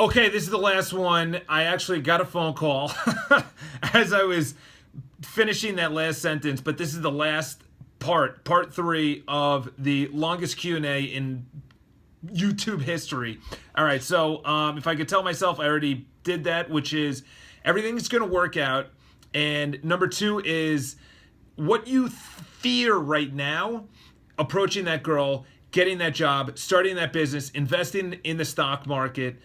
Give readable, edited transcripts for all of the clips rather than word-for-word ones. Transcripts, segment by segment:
Okay, this is the last one. I actually got a phone call as I was finishing that last sentence, but this is the last part three of the longest Q&A in YouTube history. All right, so if I could tell myself, I already did that, which is everything's going to work out. And number two is what you fear right now approaching that girl, getting that job, starting that business, investing in the stock market,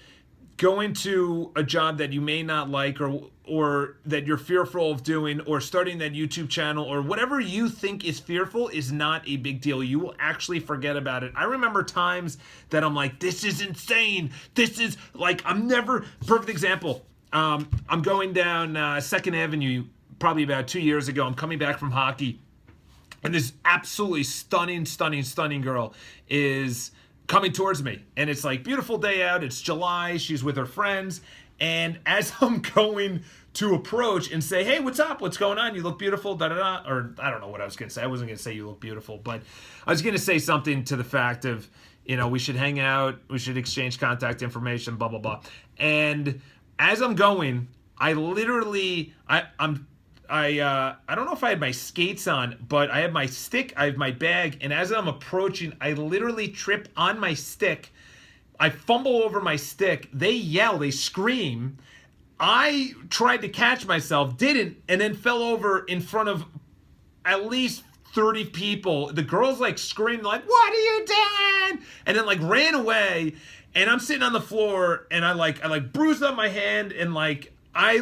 going to a job that you may not like or that you're fearful of doing, or starting that YouTube channel, or whatever you think is fearful is not a big deal. You will actually forget about it. I remember times that I'm like, this is insane. This is like, I'm never, perfect example. I'm going down 2nd Avenue probably about 2 years ago. I'm coming back from hockey, and this absolutely stunning girl is coming towards me, and it's like beautiful day out. It's July. She's with her friends, and as I'm going to approach and say, "Hey, what's up? What's going on? You look beautiful." Da da da. Or I don't know what I was gonna say. I wasn't gonna say you look beautiful, but I was gonna say something to the fact of, we should hang out. We should exchange contact information. Blah blah blah. And as I'm going, I literally, I don't know if I had my skates on, but I have my stick, I have my bag, and as I'm approaching, I literally trip on my stick. I fumble over my stick. They yell, they scream. I tried to catch myself, didn't, and then fell over in front of at least 30 people. The girls like screamed like, "What are you doing?" And then like ran away, and I'm sitting on the floor, and I bruised up my hand, and like I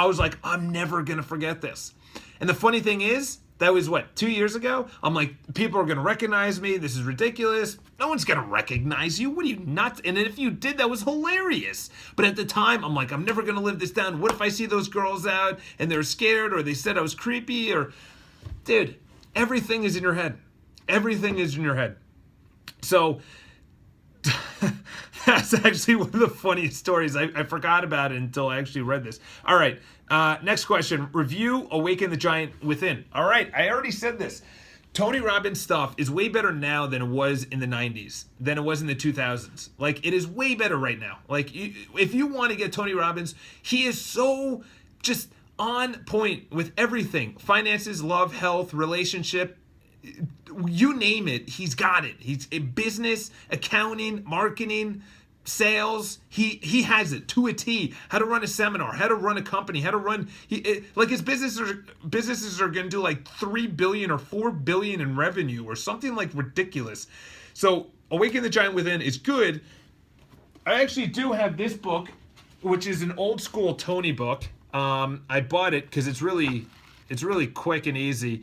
was like, I'm never gonna forget this. And the funny thing is, that was what, 2 years ago? I'm like, people are gonna recognize me. This is ridiculous. No one's gonna recognize you. What are you, nuts? And if you did, that was hilarious. But at the time, I'm like, I'm never gonna live this down. What if I see those girls out and they're scared, or they said I was creepy, or, dude, everything is in your head. Everything is in your head. So that's actually one of the funniest stories. I forgot about it until I actually read this. All right, next question. Review Awaken the Giant Within. All right, I already said this. Tony Robbins stuff is way better now than it was in the 90s, than it was in the 2000s. Like, it is way better right now. Like, if you want to get Tony Robbins, he is so just on point with everything. Finances, love, health, relationship, you name it, he's got it. He's in business, accounting, marketing, sales. He has it to a T. How to run a seminar, how to run a company, how to run. Like his businesses are going to do like 3 billion or 4 billion in revenue or something like ridiculous. So Awaken the Giant Within is good. I actually do have this book, which is an old school Tony book. I bought it because it's really quick and easy.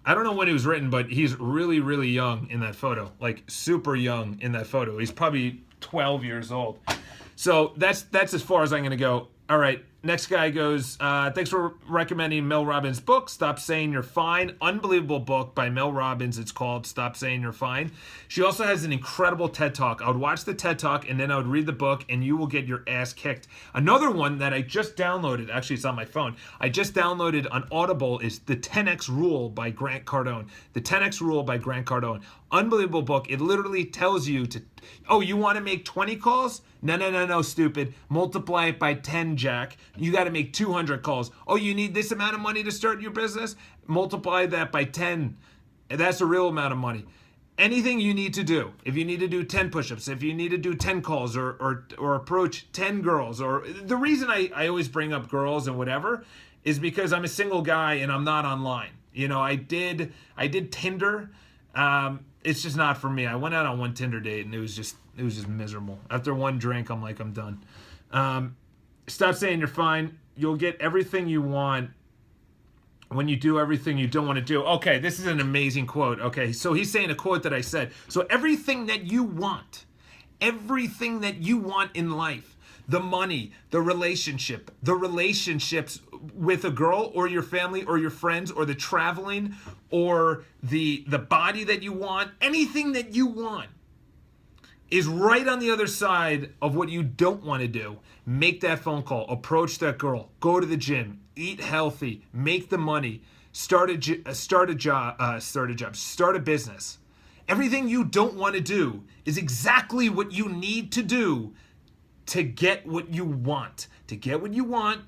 I don't know when he was written, but he's really young in that photo, like super young in that photo. He's probably 12 years old. So that's as far as I'm going to go. All right, next guy goes, thanks for recommending Mel Robbins' book, Stop Saying You're Fine. Unbelievable book by Mel Robbins. It's called Stop Saying You're Fine. She also has an incredible TED Talk. I would watch the TED Talk, and then I would read the book, and you will get your ass kicked. Another one that I just downloaded, actually it's on my phone, I just downloaded on Audible, is The 10X Rule by Grant Cardone. The 10X Rule by Grant Cardone. Unbelievable book. It literally tells you to, oh, you want to make 20 calls? No, stupid. Multiply it by 10, Jack. You got to make 200 calls. Oh, you need this amount of money to start your business? Multiply that by 10. That's a real amount of money. Anything you need to do, if you need to do 10 push-ups, if you need to do 10 calls or approach 10 girls, or the reason I always bring up girls and whatever is because I'm a single guy and I'm not online. I did Tinder. It's just not for me. I went out on one Tinder date and it was just miserable. After one drink, I'm like, I'm done. Stop saying you're fine. You'll get everything you want when you do everything you don't want to do. Okay, this is an amazing quote. Okay, so he's saying a quote that I said. So everything that you want in life, the money, the relationships with a girl or your family or your friends, or the traveling, or the body that you want, anything that you want is right on the other side of what you don't want to do. Make that phone call, approach that girl, go to the gym, eat healthy, make the money, start a business. Everything you don't want to do is exactly what you need to do to get what you want. To get what you want,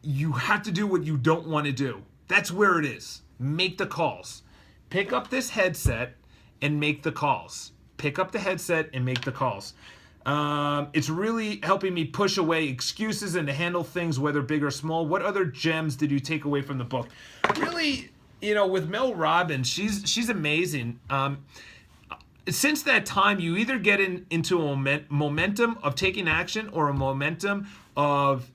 you have to do what you don't want to do. That's where it is. Make the calls. Pick up this headset and make the calls. Pick up the headset and make the calls. It's really helping me push away excuses and to handle things, whether big or small. What other gems did you take away from the book? Really, with Mel Robbins, she's amazing. Since that time, you either get into a momentum of taking action or a momentum of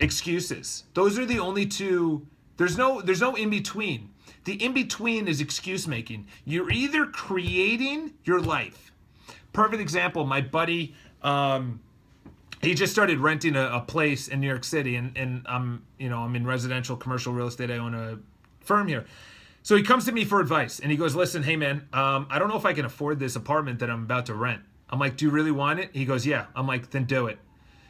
excuses. Those are the only two. There's no in between. The in between is excuse making. You're either creating your life. Perfect example. My buddy, he just started renting a place in New York City, and I'm in residential commercial real estate. I own a firm here. So he comes to me for advice, and he goes, listen, hey man, I don't know if I can afford this apartment that I'm about to rent. I'm like, do you really want it? He goes, yeah. I'm like, then do it.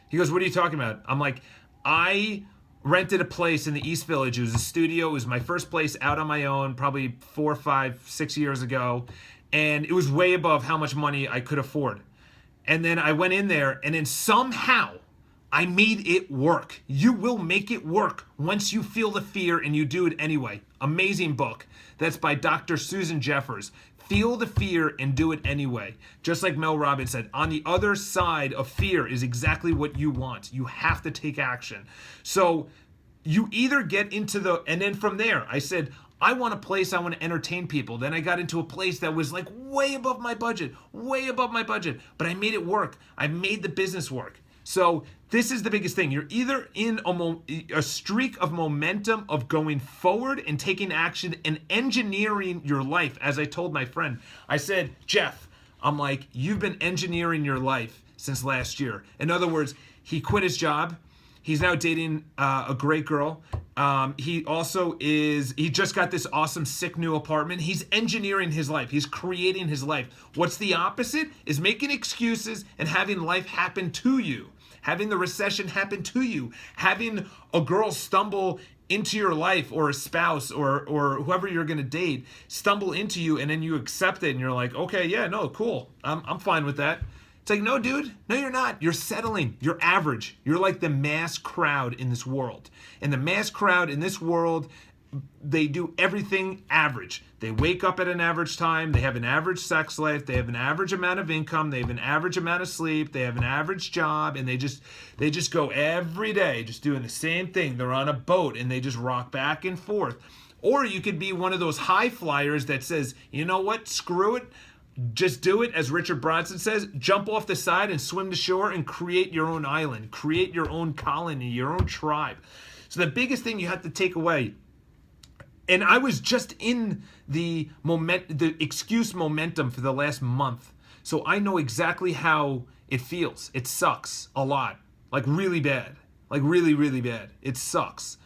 He goes, what are you talking about? I'm like, I rented a place in the East Village. It was a studio. It was my first place out on my own, probably 4, 5, 6 years ago. And it was way above how much money I could afford. And then I went in there, and then somehow I made it work. You will make it work once you feel the fear and you do it anyway. Amazing book. That's by Dr. Susan Jeffers. Feel the fear and do it anyway. Just like Mel Robbins said, on the other side of fear is exactly what you want. You have to take action. So you either get into and then from there, I said, I want a place, I want to entertain people. Then I got into a place that was like way above my budget, but I made it work. I made the business work. So this is the biggest thing. You're either in a streak of momentum of going forward and taking action and engineering your life. As I told my friend, I said, Jeff, I'm like, you've been engineering your life since last year. In other words, he quit his job. He's now dating a great girl. He just got this awesome, sick new apartment. He's engineering his life. He's creating his life. What's the opposite? Is making excuses and having life happen to you. Having the recession happen to you. Having a girl stumble into your life, or a spouse or whoever you're going to date stumble into you, and then you accept it and you're like, okay, yeah, no, cool. I'm fine with that. It's like, no, dude, no, you're not. You're settling. You're average. You're like the mass crowd in this world. And the mass crowd in this world, they do everything average. They wake up at an average time. They have an average sex life. They have an average amount of income. They have an average amount of sleep. They have an average job. And they just go every day just doing the same thing. They're on a boat and they just rock back and forth. Or you could be one of those high flyers that says, you know what, screw it. Just do it, as Richard Branson says, jump off the side and swim to shore and create your own island, create your own colony, your own tribe. So the biggest thing you have to take away, and I was just in the excuse momentum for the last month, so I know exactly how it feels. It sucks a lot, like really bad, like really, really bad. It sucks.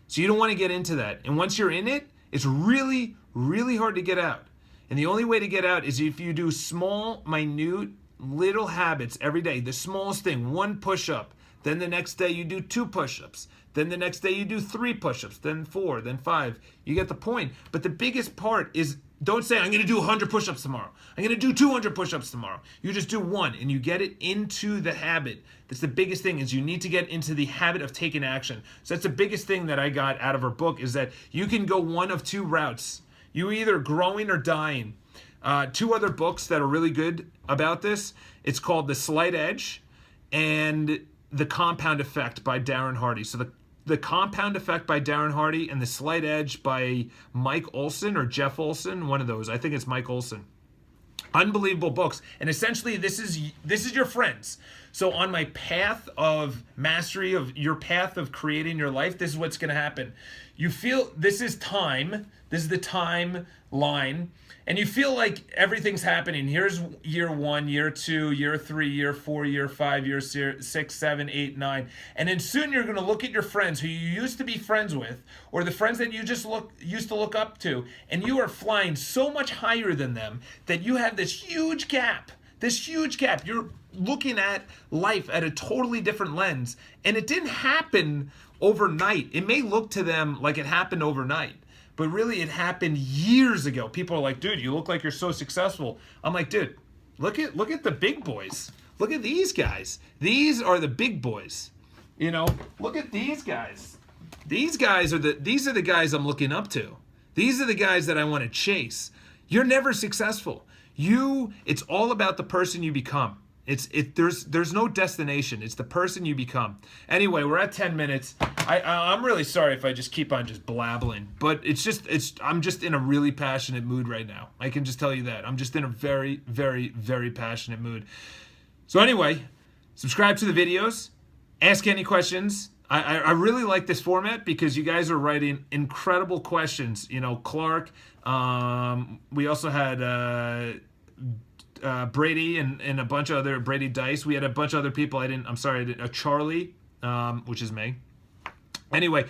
So you don't want to get into that. And once you're in it, it's really, really hard to get out. And the only way to get out is if you do small, minute, little habits every day. The smallest thing, 1 push-up. Then the next day you do 2 push-ups. Then the next day you do 3 push-ups. Then 4, then 5. You get the point. But the biggest part is, don't say, I'm going to do 100 push-ups tomorrow. I'm going to do 200 push-ups tomorrow. You just do 1, and you get it into the habit. That's the biggest thing, is you need to get into the habit of taking action. So that's the biggest thing that I got out of her book, is that you can go one of 2 routes. You either growing or dying. 2 other books that are really good about this. It's called The Slight Edge and The Compound Effect by Darren Hardy. So the Compound Effect by Darren Hardy and The Slight Edge by Mike Olson or Jeff Olson, one of those. I think it's Mike Olson. Unbelievable books. And essentially this is your friends. So on my path of mastery, of your path of creating your life, this is what's going to happen. You feel this is time. This is the timeline. And you feel like everything's happening. Here's year 1, year 2, year 3, year 4, year 5, year 6, 7, 8, 9. And then soon you're going to look at your friends who you used to be friends with, or the friends that you just used to look up to, and you are flying so much higher than them that you have this huge gap. You're looking at life at a totally different lens. And it didn't happen overnight. It may look to them like it happened overnight, but really it happened years ago. People are like, dude, you look like you're so successful. I'm like, dude, look at the big boys. Look at these guys. These are the big boys. You know, look at these guys. These are the guys I'm looking up to. These are the guys that I want to chase. You're never successful. It's all about the person you become. There's no destination. It's the person you become. Anyway, we're at 10 minutes. I'm really sorry if I just keep on just blabbling, but I'm just in a really passionate mood right now. I can just tell you that. I'm just in a very, very, very passionate mood. So anyway, subscribe to the videos. Ask any questions. I really like this format because you guys are writing incredible questions. You know, Clark. We also had Brady and a bunch of other Brady Dice. We had a bunch of other people. Charlie, which is me. Anyway,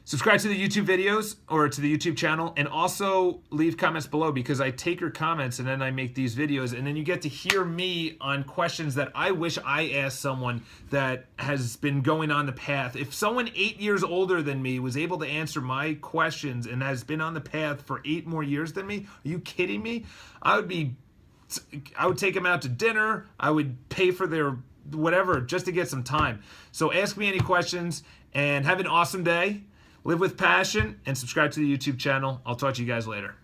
subscribe to the YouTube videos or to the YouTube channel, and also leave comments below because I take your comments and then I make these videos, and then you get to hear me on questions that I wish I asked someone that has been going on the path. If someone 8 years older than me was able to answer my questions and has been on the path for 8 more years than me, are you kidding me? I would take them out to dinner. I would pay for their whatever just to get some time. So ask me any questions and have an awesome day. Live with passion and subscribe to the YouTube channel. I'll talk to you guys later.